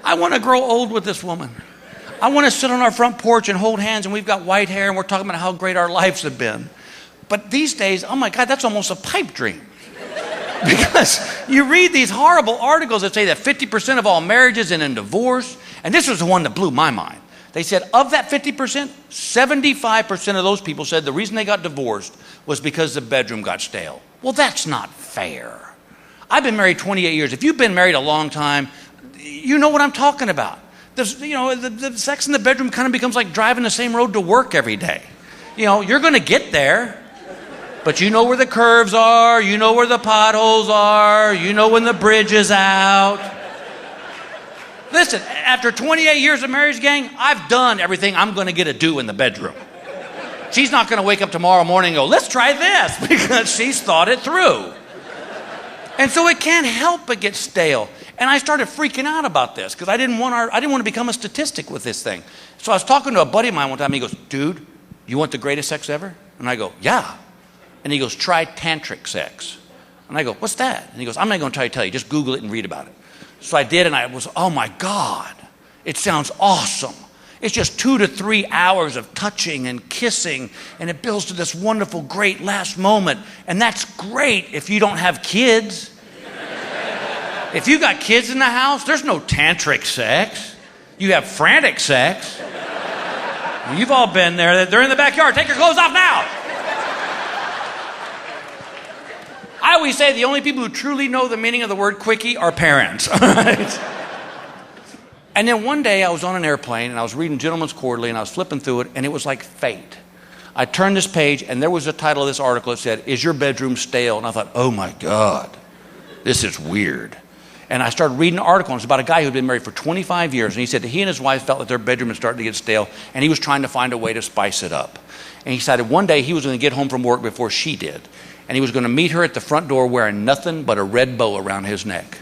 I want to grow old with this woman. I want to sit on our front porch and hold hands, and we've got white hair, and we're talking about how great our lives have been. But these days, oh my God, that's almost a pipe dream. Because you read these horrible articles that say that 50% of all marriages end in divorce. And this was the one that blew my mind. They said of that 50%, 75% of those people said the reason they got divorced was because the bedroom got stale. Well, that's not fair. I've been married 28 years. If you've been married a long time, you know what I'm talking about. The sex in the bedroom kind of becomes like driving the same road to work every day. You're going to get there. But you know where the curves are, you know where the potholes are, you know when the bridge is out. Listen, after 28 years of marriage, gang, I've done everything I'm going to get to do in the bedroom. She's not going to wake up tomorrow morning and go, let's try this, because she's thought it through. And so it can't help but get stale. And I started freaking out about this because I didn't want to become a statistic with this thing. So I was talking to a buddy of mine one time. He goes, dude, you want the greatest sex ever? And I go, yeah. And he goes, try tantric sex. And I go, what's that? And he goes, I'm not going to tell you. Just Google it and read about it. So I did, and I was, oh my God, it sounds awesome. It's just 2 to 3 hours of touching and kissing, and it builds to this wonderful, great last moment. And that's great if you don't have kids. If you got kids in the house, there's no tantric sex. You have frantic sex. You've all been there. They're in the backyard. Take your clothes off now. I always say the only people who truly know the meaning of the word quickie are parents. Right? And then one day I was on an airplane and I was reading Gentleman's Quarterly and I was flipping through it, and it was like fate. I turned this page and there was the title of this article. It said, "Is your bedroom stale?" And I thought, oh my God, this is weird. And I started reading an article, and it's about a guy who'd been married for 25 years. And he said that he and his wife felt that their bedroom was starting to get stale, and he was trying to find a way to spice it up. And he decided one day he was going to get home from work before she did. And he was going to meet her at the front door wearing nothing but a red bow around his neck.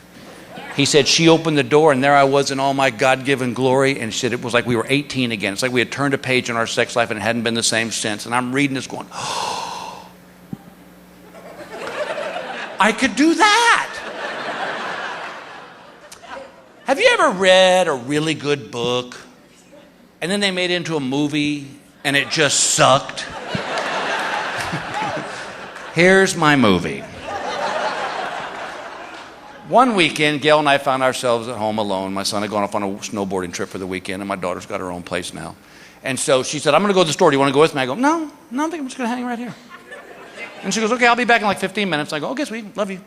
He said she opened the door, and there I was in all my God-given glory. And she said it was like we were 18 again. It's like we had turned a page in our sex life, and it hadn't been the same since. And I'm reading this going, oh, I could do that. Have you ever read a really good book, and then they made it into a movie, and it just sucked? Here's my movie. One weekend, Gail and I found ourselves at home alone. My son had gone off on a snowboarding trip for the weekend, and my daughter's got her own place now. And so she said, I'm going to go to the store. Do you want to go with me? I go, no, I think I'm just going to hang right here. And she goes, okay, I'll be back in like 15 minutes. I go, okay, sweet, love you.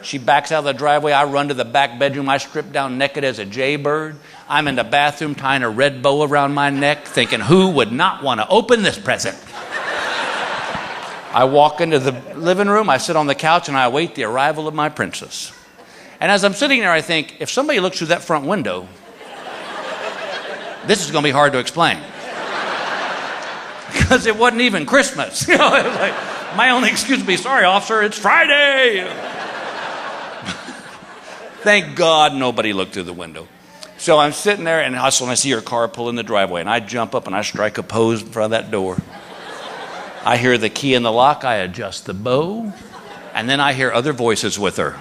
She backs out of the driveway. I run to the back bedroom. I strip down naked as a jaybird. I'm in the bathroom tying a red bow around my neck, thinking, who would not want to open this present? I walk into the living room. I sit on the couch, and I await the arrival of my princess. And as I'm sitting there, I think, if somebody looks through that front window, this is going to be hard to explain. Because it wasn't even Christmas. It was like, my only excuse would be, sorry, officer, it's Friday. Thank God nobody looked through the window. So I'm sitting there, and I see her car pull in the driveway, and I jump up and I strike a pose in front of that door. I hear the key in the lock. I adjust the bow, and then I hear other voices with her.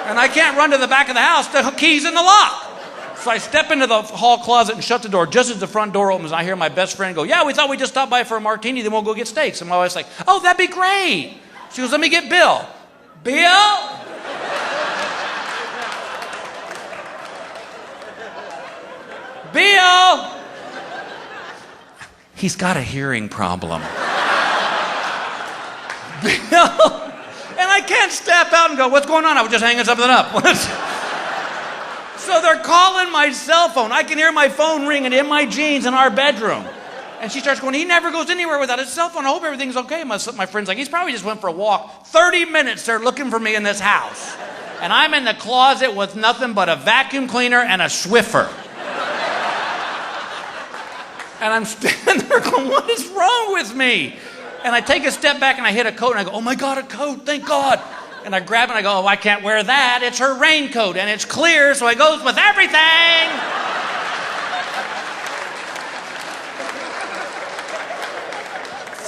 And I can't run to the back of the house. The key's in the lock. So I step into the hall closet and shut the door. Just as the front door opens, I hear my best friend go, yeah, we thought we'd just stop by for a martini, then we'll go get steaks. And my wife's like, oh, that'd be great. She goes, let me get Bill. Bill? Bill? He's got a hearing problem. Bill? And I can't step out and go, what's going on? I was just hanging something up. So they're calling my cell phone. I can hear my phone ringing in my jeans in our bedroom. And she starts going, he never goes anywhere without his cell phone. I hope everything's okay. My friend's like, he's probably just went for a walk. 30 minutes they're looking for me in this house. And I'm in the closet with nothing but a vacuum cleaner and a Swiffer. And I'm standing there going, what is wrong with me? And I take a step back and I hit a coat and I go, oh my God, a coat, thank God. And I grab it and I go, oh, I can't wear that. It's her raincoat and it's clear, so it goes with everything.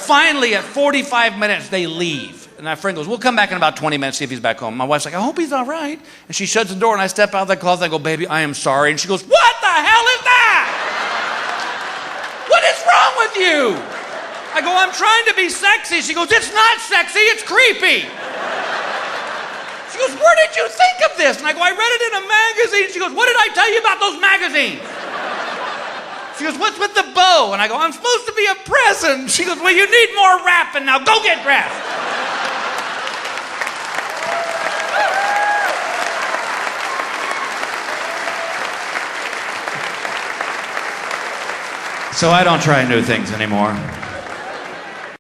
Finally, at 45 minutes, they leave. And my friend goes, we'll come back in about 20 minutes, see if he's back home. My wife's like, I hope he's all right. And she shuts the door, and I step out of the closet. I go, baby, I am sorry. And she goes, what the hell is that? What is wrong with you? I go, I'm trying to be sexy. She goes, it's not sexy, it's creepy. She goes, where did you think of this? And I go, I read it in a magazine. She goes, what did I tell you about those magazines? She goes, what's with the bow? And I go, I'm supposed to be a present. She goes, well, you need more rapping now. Go get dressed. So I don't try new things anymore.